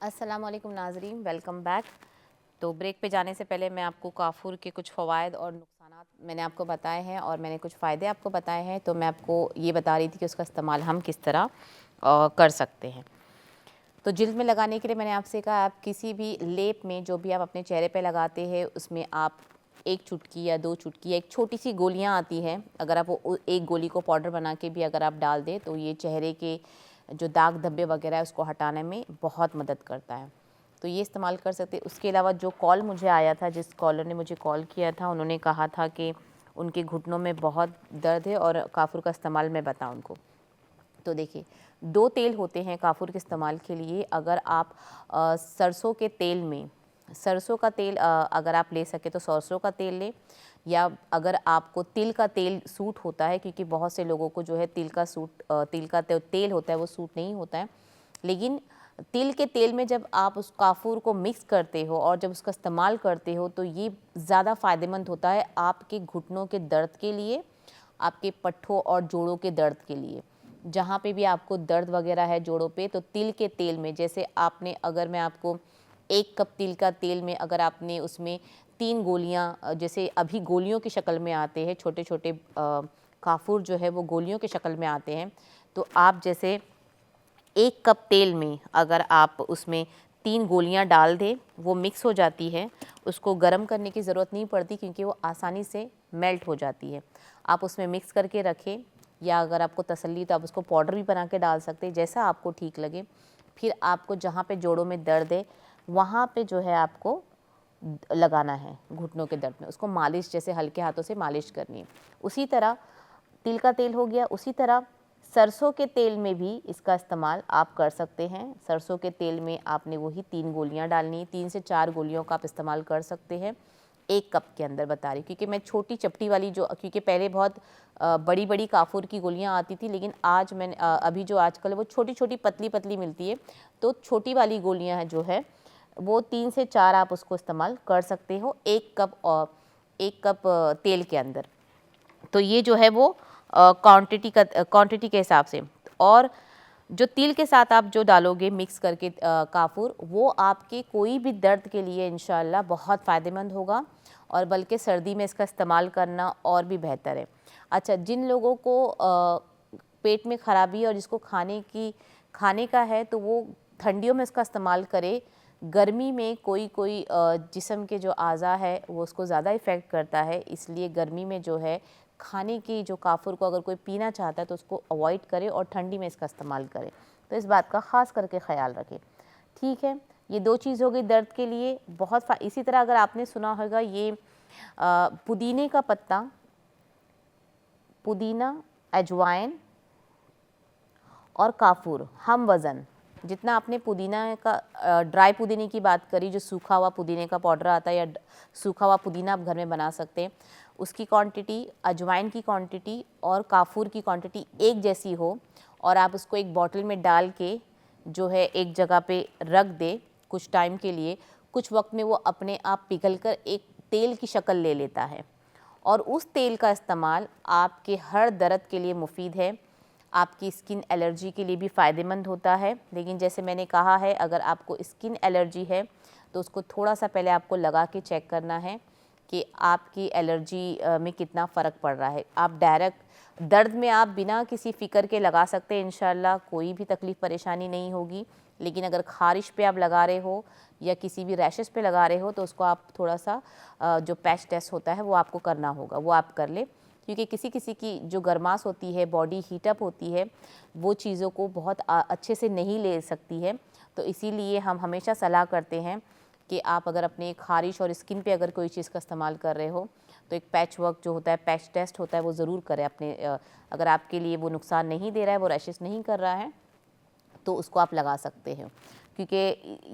अस्सलाम वालेकुम नाज़रीन, वेलकम बैक। तो ब्रेक पे जाने से पहले मैं आपको काफूर के कुछ फ़वाइद और नुकसानात मैंने आपको बताए हैं और मैंने कुछ फ़ायदे आपको बताए हैं। तो मैं आपको ये बता रही थी कि उसका इस्तेमाल हम किस तरह कर सकते हैं। तो जिल्द में लगाने के लिए मैंने आपसे कहा, आप किसी भी लेप में जो भी आप अपने चेहरे पे लगाते हैं उसमें आप एक चुटकी या 2 चुटकी या एक छोटी सी गोलियां आती हैं, अगर आप वो एक गोली को पाउडर बना के भी अगर आप डाल दें तो ये चेहरे के जो दाग धब्बे वगैरह है उसको हटाने में बहुत मदद करता है। तो ये इस्तेमाल कर सकते हैं। उसके अलावा जो कॉल मुझे आया था, जिस कॉलर ने मुझे कॉल किया था, उन्होंने कहा था कि उनके घुटनों में बहुत दर्द है और काफूर का इस्तेमाल मैं बताऊँ उनको। तो देखिए, 2 तेल होते हैं काफूर के इस्तेमाल के लिए। अगर आप सरसों के तेल में सरसों का तेल अगर आप ले सकें तो सरसों का तेल लें, या अगर आपको तिल का तेल सूट होता है, क्योंकि बहुत से लोगों को जो है तिल का तेल होता है वो सूट नहीं होता है। लेकिन तिल के तेल में जब आप उस काफूर को मिक्स करते हो और जब उसका इस्तेमाल करते हो तो ये ज़्यादा फ़ायदेमंद होता है आपके घुटनों के दर्द के लिए, आपके पट्ठों और जोड़ों के दर्द के लिए। जहाँ पे भी आपको दर्द वगैरह है जोड़ों पे, तो तिल के तेल में, जैसे आपने, अगर मैं आपको 1 कप तिल का तेल में अगर आपने उसमें 3 गोलियाँ, जैसे अभी गोलियों की शक्ल में आते हैं छोटे छोटे काफूर जो है वो गोलियों की शक्ल में आते हैं, तो आप जैसे 1 कप तेल में अगर आप उसमें 3 गोलियां डाल दें, वो मिक्स हो जाती है, उसको गर्म करने की ज़रूरत नहीं पड़ती क्योंकि वो आसानी से मेल्ट हो जाती है। आप उसमें मिक्स करके रखें, या अगर आपको तसल्ली तो आप उसको पाउडर भी बना के डाल सकते हैं, जैसा आपको ठीक लगे। फिर आपको जहाँ पे जोड़ों में दर्द है वहाँ पे जो है आपको लगाना है, घुटनों के दर्द में उसको मालिश, जैसे हल्के हाथों से मालिश करनी है। उसी तरह तिल का तेल हो गया, उसी तरह सरसों के तेल में भी इसका इस्तेमाल आप कर सकते हैं। सरसों के तेल में आपने वही 3 गोलियां डालनी है, 3 से 4 गोलियों का आप इस्तेमाल कर सकते हैं 1 कप के अंदर, बता रही, क्योंकि मैं छोटी चपटी वाली जो, क्योंकि पहले बहुत बड़ी बड़ी काफूर की गोलियां आती थी, लेकिन आज मैंने अभी जो आजकल वो छोटी छोटी पतली पतली मिलती है, तो छोटी वाली गोलियां हैं जो है वो 3 से 4 आप उसको इस्तेमाल कर सकते हो 1 कप तेल के अंदर। तो ये जो है वो क्वांटिटी के हिसाब से। और जो तिल के साथ आप जो डालोगे मिक्स करके काफूर, वो आपके कोई भी दर्द के लिए इंशाल्लाह बहुत फ़ायदेमंद होगा, और बल्कि सर्दी में इसका इस्तेमाल करना और भी बेहतर है। अच्छा, जिन लोगों को पेट में ख़राबी और जिसको खाने का है तो वो ठंडियों में इसका इस्तेमाल करे। गर्मी में कोई कोई जिस्म के जो अज़ा है वो उसको ज़्यादा इफ़ेक्ट करता है, इसलिए गर्मी में जो है खाने की जो काफूर को अगर कोई पीना चाहता है तो उसको अवॉइड करे और ठंडी में इसका इस्तेमाल करे। तो इस बात का ख़ास करके ख़्याल रखें, ठीक है। ये 2 चीज़ हो गई दर्द के लिए। इसी तरह अगर आपने सुना होगा ये पुदीने का पत्ता, पुदीना, अजवाइन और काफूर हम वज़न, जितना आपने पुदीना का ड्राई पुदीने की बात करी, जो सूखा हुआ पुदीने का पाउडर आता है, या सूखा हुआ पुदीना आप घर में बना सकते हैं, उसकी क्वांटिटी, अजवाइन की क्वांटिटी और काफूर की क्वांटिटी एक जैसी हो, और आप उसको एक बॉटल में डाल के जो है एक जगह पे रख दे कुछ टाइम के लिए, कुछ वक्त में वो अपने आप पिघल कर एक तेल की शक्ल ले लेता है, और उस तेल का इस्तेमाल आपके हर दर्द के लिए मुफीद है, आपकी स्किन एलर्जी के लिए भी फ़ायदेमंद होता है। लेकिन जैसे मैंने कहा है, अगर आपको स्किन एलर्जी है तो उसको थोड़ा सा पहले आपको लगा के चेक करना है कि आपकी एलर्जी में कितना फ़र्क पड़ रहा है। आप डायरेक्ट दर्द में आप बिना किसी फ़िक्र के लगा सकते हैं, इंशाल्लाह कोई भी तकलीफ़ परेशानी नहीं होगी। लेकिन अगर ख़ारिश पे आप लगा रहे हो या किसी भी रैशेस पे लगा रहे हो तो उसको आप थोड़ा सा जो पैच टेस्ट होता है वो आपको करना होगा, वो आप कर ले, क्योंकि किसी किसी की जो गर्माश होती है, बॉडी हीटअप होती है, वो चीज़ों को बहुत अच्छे से नहीं ले सकती है। तो इसीलिए हम हमेशा सलाह करते हैं कि आप अगर अपने ख़ारिश और स्किन पे अगर कोई चीज़ का इस्तेमाल कर रहे हो तो एक पैच वर्क जो होता है, पैच टेस्ट होता है, वो ज़रूर करें अपने। अगर आपके लिए वो नुकसान नहीं दे रहा है, वो रैशेस नहीं कर रहा है, तो उसको आप लगा सकते हैं। क्योंकि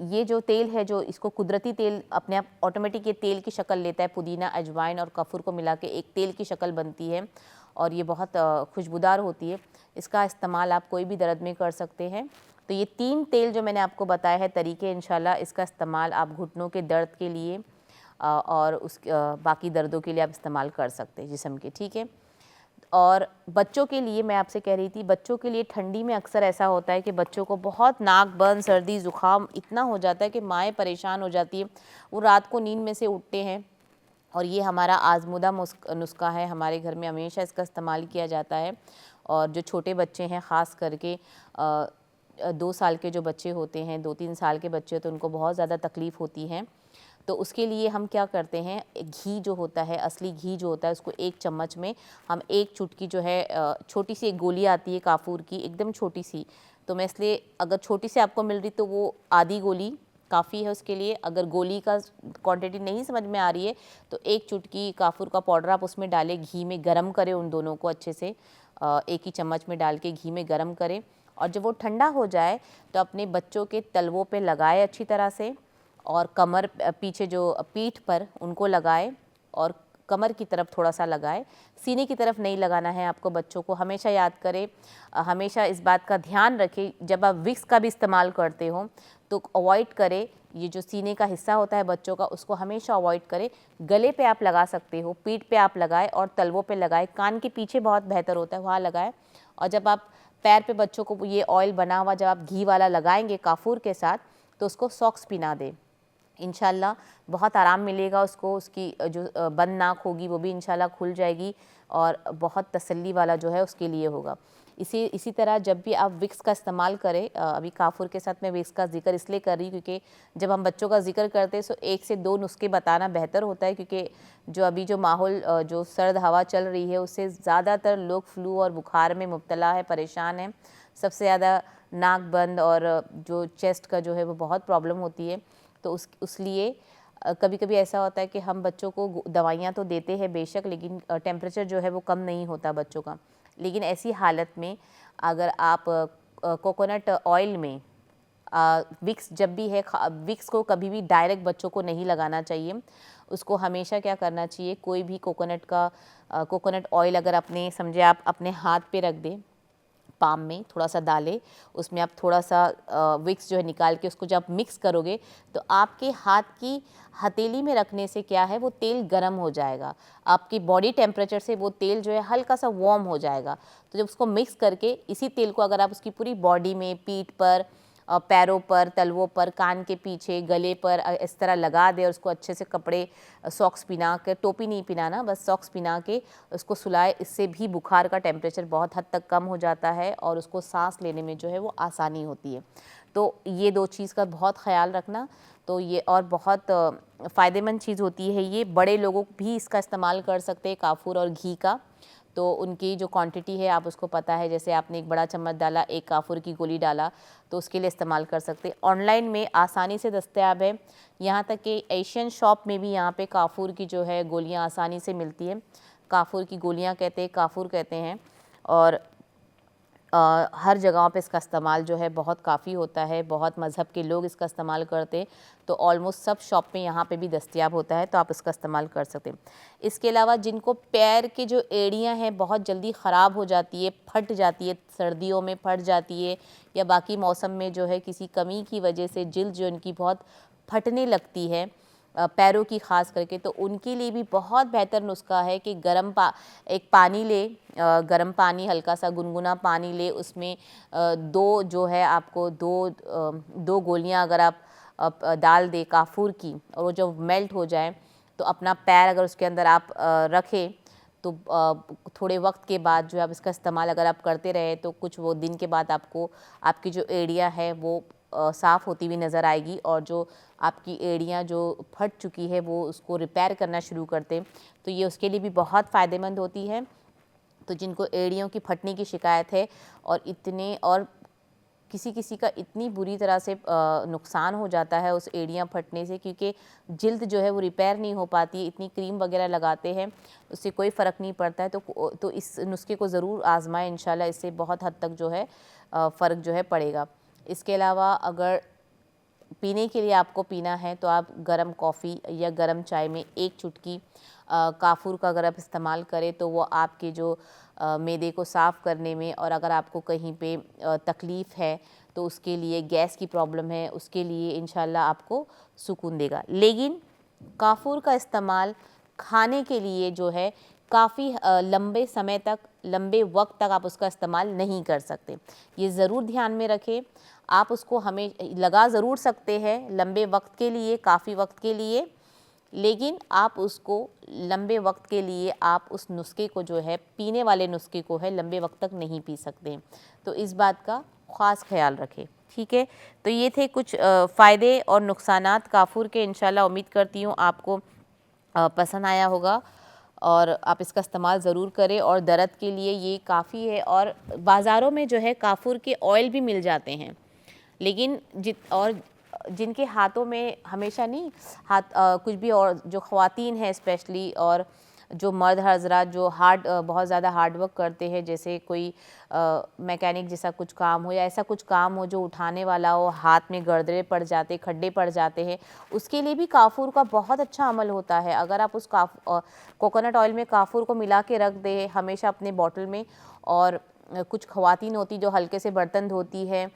ये जो तेल है, जो इसको कुदरती तेल अपने आप ऑटोमेटिक ये तेल की शक्ल लेता है, पुदीना, अजवाइन और कफूर को मिला के एक तेल की शक्ल बनती है, और ये बहुत खुशबूदार होती है। इसका इस्तेमाल आप कोई भी दर्द में कर सकते हैं। तो ये 3 तेल जो मैंने आपको बताया है तरीके, इंशाल्लाह इसका इस्तेमाल आप घुटनों के दर्द के लिए और बाकी दर्दों के लिए आप इस्तेमाल कर सकते हैं जिस्म के, ठीक है। और बच्चों के लिए मैं आपसे कह रही थी, बच्चों के लिए ठंडी में अक्सर ऐसा होता है कि बच्चों को बहुत नाक बंद, सर्दी, ज़ुकाम इतना हो जाता है कि माएँ परेशान हो जाती है, वो रात को नींद में से उठते हैं। और ये हमारा आज़मूदा नुस्खा है, हमारे घर में हमेशा इसका इस्तेमाल किया जाता है। और जो छोटे बच्चे हैं, ख़ास करके 2 साल के जो बच्चे होते हैं, 2-3 साल के बच्चे, तो उनको बहुत ज़्यादा तकलीफ़ होती है। तो उसके लिए हम क्या करते हैं, घी जो होता है, असली घी जो होता है, उसको 1 चम्मच में हम 1 चुटकी जो है, छोटी सी एक गोली आती है काफ़ूर की, एकदम छोटी सी, तो मैं इसलिए, अगर छोटी सी आपको मिल रही तो वो आधी गोली काफ़ी है उसके लिए। अगर गोली का क्वांटिटी नहीं समझ में आ रही है तो 1 चुटकी काफ़ूर का पाउडर आप उसमें डालें, घी में गरम करें उन दोनों को अच्छे से, एक ही चम्मच में डाल के घी में गरम करें। और जब वो ठंडा हो जाए तो अपने बच्चों के तलवों पे लगाए अच्छी तरह से, और कमर पीछे जो पीठ पर उनको लगाए, और कमर की तरफ थोड़ा सा लगाए, सीने की तरफ नहीं लगाना है आपको बच्चों को। हमेशा याद करें, हमेशा इस बात का ध्यान रखें, जब आप विक्स का भी इस्तेमाल करते हो तो अवॉइड करें, ये जो सीने का हिस्सा होता है बच्चों का, उसको हमेशा अवॉइड करें। गले पे आप लगा सकते हो, पीठ पे आप लगाएं और तलवों पे लगाएं, कान के पीछे बहुत बेहतर होता है, वहाँ लगाएं। और जब आप पैर पे बच्चों को ये ऑयल बना हुआ जब आप घी वाला लगाएंगे काफूर के साथ, तो उसको सॉक्स पहना दें। इंशाल्लाह बहुत आराम मिलेगा उसको, उसकी जो बंद नाक होगी वो भी इंशाल्लाह खुल जाएगी, और बहुत तसल्ली वाला जो है उसके लिए होगा। इसी तरह जब भी आप विक्स का इस्तेमाल करें, अभी काफूर के साथ मैं विक्स का जिक्र इसलिए कर रही हूँ क्योंकि जब हम बच्चों का जिक्र करते हैं तो 1 से 2 नुस्खे बताना बेहतर होता है, क्योंकि जो अभी जो माहौल, जो सर्द हवा चल रही है, उससे ज़्यादातर लोग फ्लू और बुखार में मुब्तला है, परेशान हैं। सबसे ज़्यादा नाक बंद और जो चेस्ट का जो है वो बहुत प्रॉब्लम होती है। तो उस लिए कभी कभी ऐसा होता है कि हम बच्चों को दवाइयाँ तो देते हैं बेशक, लेकिन टेम्परेचर जो है वो कम नहीं होता बच्चों का। लेकिन ऐसी हालत में अगर आप कोकोनट ऑयल में विक्स, जब भी है विक्स को कभी भी डायरेक्ट बच्चों को नहीं लगाना चाहिए। उसको हमेशा क्या करना चाहिए, कोई भी कोकोनट ऑयल अगर अपने समझे आप अपने हाथ पे रख दें, पाम में थोड़ा सा डालें, उसमें आप थोड़ा सा विक्स जो है निकाल के उसको जब मिक्स करोगे तो आपके हाथ की हथेली में रखने से क्या है, वो तेल गर्म हो जाएगा, आपकी बॉडी टेम्परेचर से वो तेल जो है हल्का सा वार्म हो जाएगा। तो जब उसको मिक्स करके इसी तेल को अगर आप उसकी पूरी बॉडी में, पीठ पर, पैरों पर, तलवों पर, कान के पीछे, गले पर इस तरह लगा दे, और उसको अच्छे से कपड़े, सॉक्स पिना के, टोपी नहीं पिनाना, बस सॉक्स पिना के उसको सुलाए, इससे भी बुखार का टेम्परेचर बहुत हद तक कम हो जाता है और उसको सांस लेने में जो है वो आसानी होती है। तो ये 2 चीज़ का बहुत ख्याल रखना। तो ये और बहुत फ़ायदेमंद चीज़ होती है ये, बड़े लोगों भी इसका इस्तेमाल कर सकते हैं, काफूर और घी का। तो उनकी जो क्वांटिटी है आप उसको पता है, जैसे आपने 1 बड़ा चम्मच डाला, 1 काफूर की गोली डाला, तो उसके लिए इस्तेमाल कर सकते हैं। ऑनलाइन में आसानी से दस्तयाब है, यहाँ तक कि एशियन शॉप में भी यहाँ पे काफूर की जो है गोलियाँ आसानी से मिलती है। काफूर की गोलियाँ कहते हैं, काफूर कहते हैं, और हर जगहों पे इसका इस्तेमाल जो है बहुत काफ़ी होता है, बहुत मज़हब के लोग इसका इस्तेमाल करते हैं, तो ऑलमोस्ट सब शॉप में यहाँ पे भी दस्तयाब होता है, तो आप इसका इस्तेमाल कर सकते हैं। इसके अलावा जिनको पैर के जो एड़ियाँ हैं बहुत जल्दी ख़राब हो जाती है, फट जाती है, सर्दियों में फट जाती है, या बाकी मौसम में जो है किसी कमी की वजह से जिल्द जो इनकी बहुत फटने लगती है, पैरों की ख़ास करके, तो उनके लिए भी बहुत बेहतर नुस्खा है कि एक पानी ले, गर्म पानी, हल्का सा गुनगुना पानी ले, उसमें 2 जो है आपको 2 गोलियां अगर आप डाल दे काफूर की, और वो जब मेल्ट हो जाए तो अपना पैर अगर उसके अंदर आप रखें, तो थोड़े वक्त के बाद जो आप इसका इस्तेमाल अगर आप करते रहे तो कुछ वो दिन के बाद आपको आपकी जो एड़ियाँ है वो साफ़ होती हुई नज़र आएगी, और जो आपकी एड़ियाँ जो फट चुकी है वो उसको रिपेयर करना शुरू करते हैं, तो ये उसके लिए भी बहुत फ़ायदेमंद होती है। तो जिनको एड़ियों की फटने की शिकायत है, और किसी किसी का इतनी बुरी तरह से नुकसान हो जाता है उस एड़ियाँ फटने से, क्योंकि जिल्द जो है वो रिपेयर नहीं हो पाती है, इतनी क्रीम वगैरह लगाते हैं उससे कोई फ़र्क नहीं पड़ता है। तो इस नुस्खे को ज़रूर आजमाएं, इंशाल्लाह इससे बहुत हद तक जो है फ़र्क जो है पड़ेगा। इसके अलावा अगर पीने के लिए आपको पीना है तो आप गरम कॉफ़ी या गरम चाय में 1 चुटकी काफूर का अगर आप इस्तेमाल करें तो वो आपके जो मैदे को साफ़ करने में, और अगर आपको कहीं पे तकलीफ़ है तो उसके लिए, गैस की प्रॉब्लम है उसके लिए इंशाल्लाह आपको सुकून देगा। लेकिन काफूर का इस्तेमाल खाने के लिए जो है काफ़ी लंबे समय तक, लंबे वक्त तक आप उसका इस्तेमाल नहीं कर सकते। ये ज़रूर ध्यान में रखें। आप उसको हमें लगा ज़रूर सकते हैं लंबे वक्त के लिए, काफ़ी वक्त के लिए, लेकिन आप उसको लंबे वक्त के लिए आप उस नुस्खे को जो है, पीने वाले नुस्खे को है, लंबे वक्त तक नहीं पी सकते। तो इस बात का ख़ास ख्याल रखें, ठीक है। तो ये थे कुछ फ़ायदे और नुकसानात काफूर के। इंशाल्लाह उम्मीद करती हूँ आपको पसंद आया होगा और आप इसका इस्तेमाल ज़रूर करें। और दर्द के लिए ये काफ़ी है। और बाज़ारों में जो है काफूर के ऑयल भी मिल जाते हैं, लेकिन जिनके हाथों में हमेशा नहीं हाथ कुछ भी, और जो ख़वातीन हैं स्पेशली, और जो मर्द हज़रात जो बहुत ज़्यादा हार्ड वर्क करते हैं, जैसे कोई मैकेनिक जैसा कुछ काम हो या ऐसा कुछ काम हो जो उठाने वाला हो, हाथ में गर्दरे पड़ जाते, खड्डे पड़ जाते हैं, उसके लिए भी काफूर का बहुत अच्छा अमल होता है। अगर आप उस कोकोनट ऑयल में काफूर को मिला के रख दें हमेशा अपने बॉटल में, और कुछ ख़वातीन होती जो हल्के से बर्तन धोती है,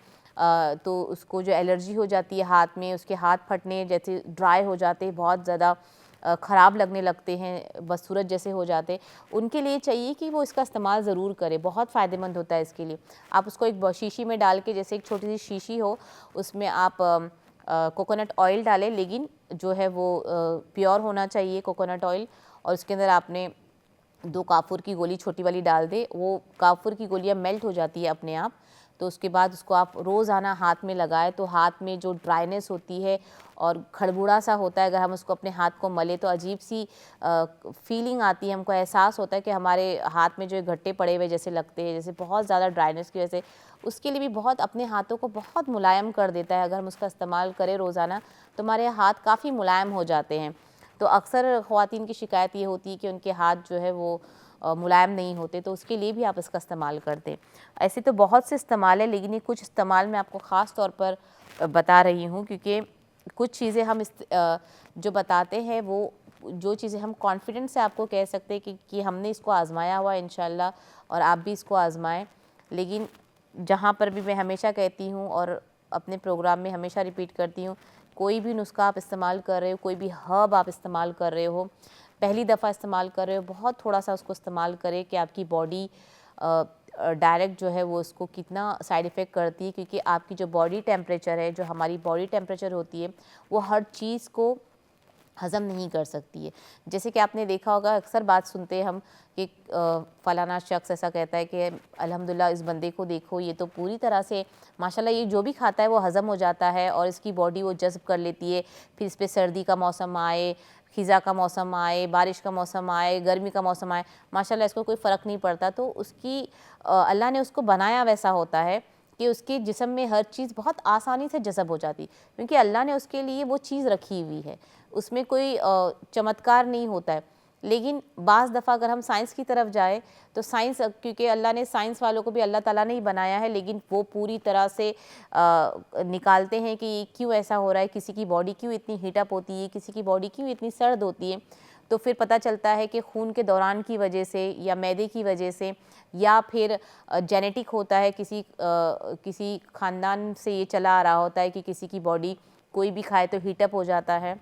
तो उसको जो एलर्जी हो जाती है हाथ में, उसके हाथ फटने जैसे ड्राई हो जाते हैं, बहुत ज़्यादा ख़राब लगने लगते हैं, बदसूरत जैसे हो जाते, उनके लिए चाहिए कि वो इसका इस्तेमाल ज़रूर करें। बहुत फ़ायदेमंद होता है इसके लिए। आप उसको एक शीशी में डाल के, जैसे एक छोटी सी शीशी हो, उसमें आप कोकोनट ऑयल डालें, लेकिन जो है वो प्योर होना चाहिए कोकोनट ऑयल, और उसके अंदर आपने 2 काफूर की गोली छोटी वाली डाल दे। वो काफूर की गोलियाँ मेल्ट हो जाती है अपने आप। तो उसके बाद उसको आप रोज़ाना हाथ में लगाएं, तो हाथ में जो ड्राइनेस होती है और खड़बूड़ा सा होता है, अगर हम उसको अपने हाथ को मले तो अजीब सी फीलिंग आती है, हमको एहसास होता है कि हमारे हाथ में जो गट्टे पड़े हुए जैसे लगते हैं, जैसे बहुत ज़्यादा ड्राइनेस की वजह से। उसके लिए भी बहुत, अपने हाथों को बहुत मुलायम कर देता है। अगर हम उसका इस्तेमाल करें रोज़ाना तो हमारे हाथ काफ़ी मुलायम हो जाते हैं। तो अक्सर ख़वातीन की शिकायत ये होती है कि उनके हाथ जो है वो मुलायम नहीं होते, तो उसके लिए भी आप इसका इस्तेमाल करते। ऐसे तो बहुत से इस्तेमाल है, लेकिन ये कुछ इस्तेमाल मैं आपको ख़ास तौर पर बता रही हूँ, क्योंकि कुछ चीज़ें हम जो बताते हैं, वो जो चीज़ें हम कॉन्फिडेंस से आपको कह सकते हैं कि हमने इसको आज़माया हुआ है इंशाल्लाह, और आप भी इसको आज़माएं। लेकिन जहाँ पर भी मैं हमेशा कहती हूँ और अपने प्रोग्राम में हमेशा रिपीट करती हूँ, कोई भी नुस्खा आप इस्तेमाल कर रहे हो, कोई भी हर्ब आप इस्तेमाल कर रहे हो, पहली दफ़ा इस्तेमाल कर रहे हो, बहुत थोड़ा सा उसको इस्तेमाल करें कि आपकी बॉडी डायरेक्ट जो है वो उसको कितना साइड इफ़ेक्ट करती है। क्योंकि आपकी जो बॉडी टेम्परेचर है, जो हमारी बॉडी टेम्परेचर होती है, वो हर चीज़ को हज़म नहीं कर सकती है। जैसे कि आपने देखा होगा, अक्सर बात सुनते हैं हम कि फ़लाना शख्स ऐसा कहता है कि अल्हम्दुलिल्लाह इस बंदे को देखो, ये तो पूरी तरह से माशाल्लाह ये जो भी खाता है वो हज़म हो जाता है और इसकी बॉडी वो जज़्ब कर लेती है। फिर इस पे सर्दी का मौसम आए, ख़िज़ा का मौसम आए, बारिश का मौसम आए, गर्मी का मौसम आए, माशाल्लाह इसको कोई फ़र्क नहीं पड़ता। तो उसकी अल्लाह ने उसको बनाया वैसा होता है कि उसके जिस्म में हर चीज़ बहुत आसानी से जज़ब हो जाती, क्योंकि अल्लाह ने उसके लिए वो चीज़ रखी हुई है, उसमें कोई चमत्कार नहीं होता है। लेकिन बाज़ दफ़ा अगर हम साइंस की तरफ जाए तो साइंस, क्योंकि अल्लाह ने साइंस वालों को भी अल्लाह ताला ने ही बनाया है, लेकिन वो पूरी तरह से निकालते हैं कि क्यों ऐसा हो रहा है, किसी की बॉडी क्यों इतनी हीटअप होती है, किसी की बॉडी क्यों इतनी सर्द होती है। तो फिर पता चलता है कि खून के दौरान की वजह से या मैदे की वजह से, या फिर जेनेटिक होता है, किसी ख़ानदान से ये चला आ रहा होता है कि किसी की बॉडी कोई भी खाए तो हीटअप हो जाता है,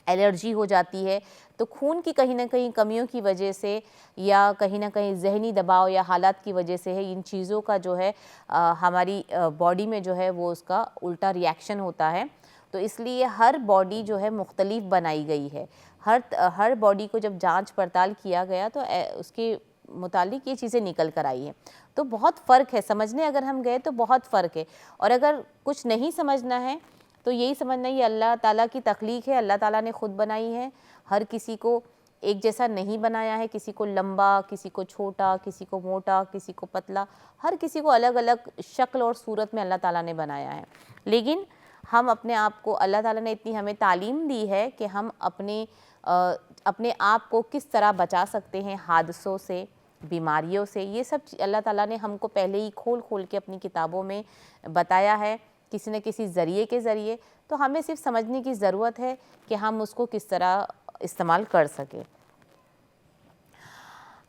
एलर्जी हो जाती है। तो खून की कहीं ना कहीं कमियों की वजह से, या कहीं ना कहीं जहनी दबाव या हालात की वजह से है, इन चीज़ों का जो है हमारी बॉडी में जो है वो उसका उल्टा रिएक्शन होता है। तो इसलिए हर बॉडी जो है मुख्तलिफ बनाई गई है। हर बॉडी को जब जांच पड़ताल किया गया तो उसके मुतालिक ये चीज़ें निकल कर आई हैं। तो बहुत फ़र्क है, समझने अगर हम गए तो बहुत फ़र्क है। और अगर कुछ नहीं समझना है तो यही समझना, ये अल्लाह ताला की तख्लीक है, अल्लाह ताला ने ख़ुद बनाई है। हर किसी को एक जैसा नहीं बनाया है, किसी को लंबा, किसी को छोटा, किसी को मोटा, किसी को पतला, हर किसी को अलग अलग शक्ल और सूरत में अल्लाह ताला ने बनाया है। लेकिन हम अपने आप को, अल्लाह ताला ने इतनी हमें तालीम दी है कि हम अपने आप को किस तरह बचा सकते हैं हादसों से, बीमारियों से। ये सब अल्लाह ताला ने हमको पहले ही खोल खोल के अपनी किताबों में बताया है, किसी न किसी ज़रिए के ज़रिए। तो हमें सिर्फ समझने की ज़रूरत है कि हम उसको किस तरह इस्तेमाल कर सकें।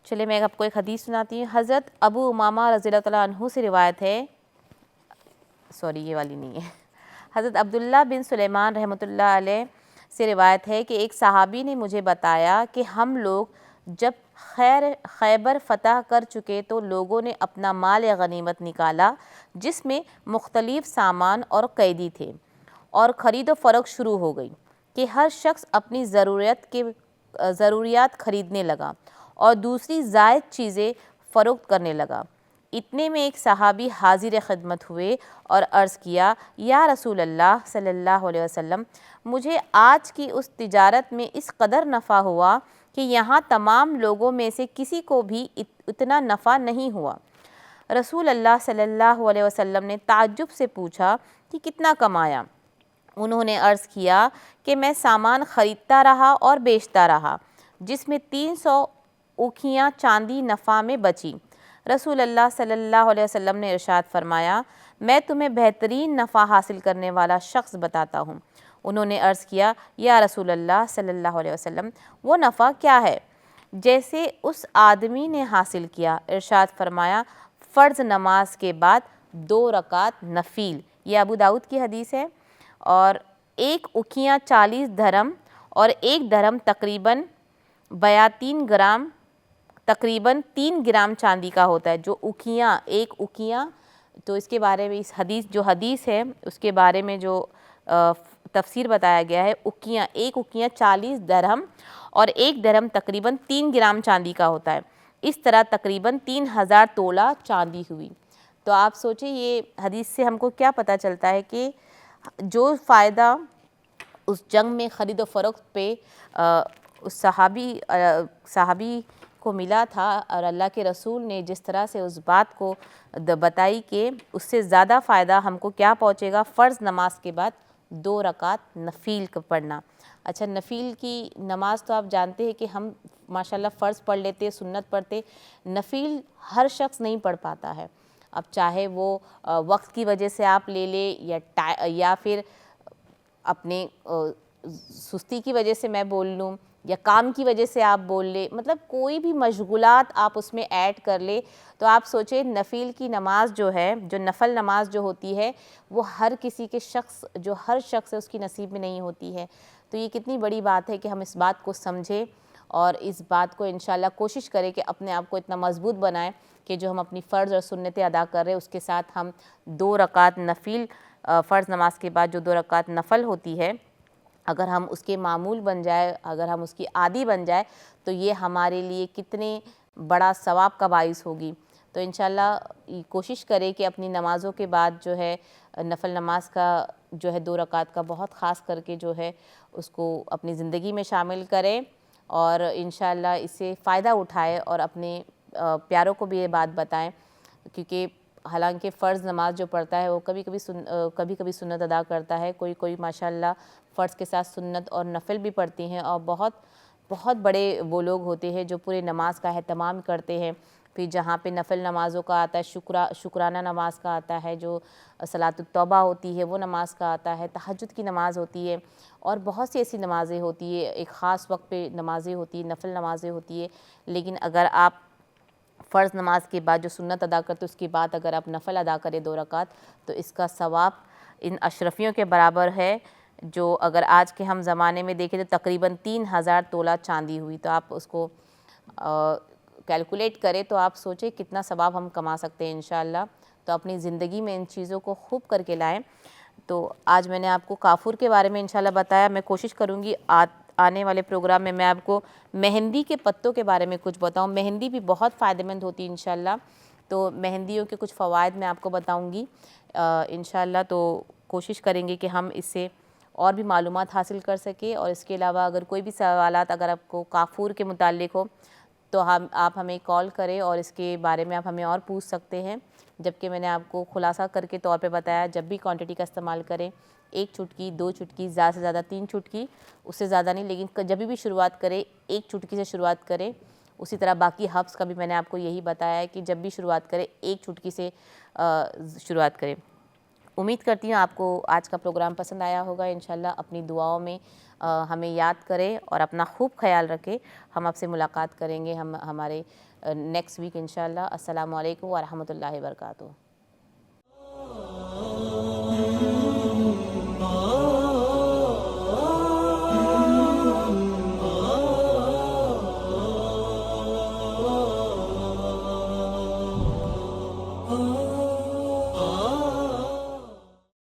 चलिए मैं आपको एक हदीस सुनाती हूँ। हज़रत अबू उमामा रज़ियल्लाहु तआला अन्हु से रिवायत है, सॉरी ये वाली नहीं है, हज़रत अब्दुल्ला बिन सुलेमान रहमतुल्लाह अलैह से रिवायत है कि एक सहाबी ने मुझे बताया कि हम लोग जब खैबर फ़तह कर चुके तो लोगों ने अपना माल गनीमत निकाला, जिसमें मुख्तलिफ़ सामान और कैदी थे, और ख़रीद व फ़रोख्त शुरू हो गई कि हर शख्स अपनी ज़रूरियात ख़रीदने लगा और दूसरी ज़ायद चीज़ें फ़रोख्त करने लगा। इतने में एक सहाबी हाजिर खिदमत हुए और अर्ज़ किया, या रसूल अल्लाह सल्लल्लाहु अलैहि वसल्लम, मुझे आज की उस तिजारत में इस कदर नफ़ा हुआ कि यहाँ तमाम लोगों में से किसी को भी इतना नफ़ा नहीं हुआ। रसूल अल्लाह सल्लल्लाहु अलैहि वसल्लम ने ताज्जुब से पूछा कि कितना कमाया? उन्होंने अर्ज़ किया कि मैं सामान ख़रीदता रहा और बेचता रहा, जिसमें 300 उखियाँ चांदी नफ़ा में बची। रसूल अल्लाह सल्लल्लाहु अलैहि वसल्लम ने इरशाद फरमाया, मैं तुम्हें बेहतरीन नफ़ा हासिल करने वाला शख्स बताता हूँ। उन्होंने अर्ज़ किया, या रसूल अल्लाह सल्लल्लाहु अलैहि वसल्लम, वो नफ़ा क्या है? जैसे उस आदमी ने हासिल किया। इरशाद फरमाया, फ़र्ज़ नमाज के बाद 2 रकात नफील। ये अबू दाऊद की हदीस है। और एक उखियाँ 40 धर्म और एक धर्म तकरीबन 32 ग्राम, तकरीबन 3 ग्राम चांदी का होता है। जो उखियाँ, एक उखियाँ, तो इसके बारे में इस हदीस है उसके बारे में जो तफसीर बताया गया है, उखियाँ, एक उखियाँ 40 दरहम और एक दरहम तकरीबन 3 ग्राम चांदी का होता है। इस तरह तकरीबन 3000 तोला चांदी हुई। तो आप सोचिए, ये हदीस से हमको क्या पता चलता है कि जो फ़ायदा उस जंग में ख़रीद व फ़रोख्त पे उस सहाबी को मिला था, और अल्लाह के रसूल ने जिस तरह से उस बात को बताई कि उससे ज़्यादा फ़ायदा हमको क्या पहुँचेगा, फ़र्ज़ नमाज के बाद 2 रकात नफील का पढ़ना। अच्छा, नफील की नमाज तो आप जानते हैं कि हम माशाल्लाह फ़र्ज़ पढ़ लेते, सुन्नत पढ़ते, नफील हर शख्स नहीं पढ़ पाता है। अब चाहे वो वक्त की वजह से आप ले ले या फिर अपने सुस्ती की वजह से मैं बोल लूँ, या काम की वजह से आप बोल ले, मतलब कोई भी मशगूलात आप उसमें ऐड कर ले, तो आप सोचें नफील की नमाज जो है, जो नफल नमाज जो होती है, वो हर किसी के हर शख्स है उसकी नसीब में नहीं होती है। तो ये कितनी बड़ी बात है कि हम इस बात को समझें और इस बात को इंशाल्लाह कोशिश करें कि अपने आप को इतना मजबूत बनाएं कि जो हम अपनी फ़र्ज़ और सुन्नतें अदा कर रहे हैं उसके साथ हम 2 रकात नफील, फ़र्ज़ नमाज के बाद जो 2 रकात नफल होती है, अगर हम उसके मामूल बन जाए, अगर हम उसकी आदी बन जाए, तो ये हमारे लिए कितने बड़ा सवाब का बाइस होगी। तो इंशाल्लाह कोशिश करें कि अपनी नमाज़ों के बाद जो है नफल नमाज का जो है 2 रकात का बहुत ख़ास करके जो है उसको अपनी ज़िंदगी में शामिल करें, और इंशाल्लाह इससे फ़ायदा उठाएं और अपने प्यारों को भी ये बात बताएं। क्योंकि हालांकि फ़र्ज़ नमाज जो पढ़ता है वो कभी कभी सुन्नत अदा करता है, कोई माशाल्लाह फ़र्ज़ के साथ सुन्नत और नफल भी पढ़ती हैं, और बहुत बहुत बड़े वो लोग होते हैं जो पूरे नमाज का एहतमाम करते हैं। फिर जहाँ पे नफल नमाज़ों का आता है, शुक्राना नमाज का आता है, जो सलातुत तौबा होती है वो नमाज का आता है, तहज्जुद की नमाज़ होती है, और बहुत सी ऐसी नमाज़ें होती है, एक ख़ास वक्त पे नमाज़ें होती है, नफल नमाज़ें होती है। लेकिन अगर आप फ़र्ज़ नमाज के बाद जो सुन्नत अदा करते उसके बाद अगर आप नफल अदा करें 2 रकात, तो इसका सवाब इन अशरफियों के बराबर है, जो अगर आज के हम ज़माने में देखें तो तकरीबन 3000 तोला चांदी हुई। तो आप उसको कैलकुलेट करें तो आप सोचें कितना सवाब हम कमा सकते हैं इंशाअल्लाह। तो अपनी ज़िंदगी में इन चीज़ों को खूब करके लाएं। तो आज मैंने आपको काफूर के बारे में इंशाल्लाह बताया। मैं कोशिश करूँगी आने वाले प्रोग्राम में मैं आपको मेहंदी के पत्तों के बारे में कुछ बताऊँ। मेहंदी भी बहुत फ़ायदेमंद होती है इंशाल्लाह। तो मेहंदियों के कुछ फ़वाइद मैं आपको बताऊँगी इंशाल्लाह। तो कोशिश करेंगे कि हम इससे और भी मालूमात हासिल कर सकें। और इसके अलावा अगर कोई भी सवालात अगर आपको काफूर के मुताल्लिक़ हो तो आप हमें कॉल करें और इसके बारे में आप हमें और पूछ सकते हैं। जबकि मैंने आपको खुलासा करके तौर पे बताया, जब भी क्वांटिटी का इस्तेमाल करें 1 चुटकी, 2 चुटकी, ज़्यादा से ज़्यादा 3 चुटकी, उससे ज़्यादा नहीं। लेकिन जब भी शुरुआत करें 1 चुटकी से शुरुआत करें। उसी तरह बाकी हर्ब्स का भी मैंने आपको यही बताया है कि जब भी शुरुआत करें 1 चुटकी से शुरुआत करें। उम्मीद करती हूँ आपको आज का प्रोग्राम पसंद आया होगा। इंशाल्लाह अपनी दुआओं में हमें याद करें और अपना खूब ख्याल रखें। हम आपसे मुलाकात करेंगे हमारे नेक्स्ट वीक इंशाल्लाह। अस्सलामु अलैकुम व रहमतुल्लाहि व बरकातुहू।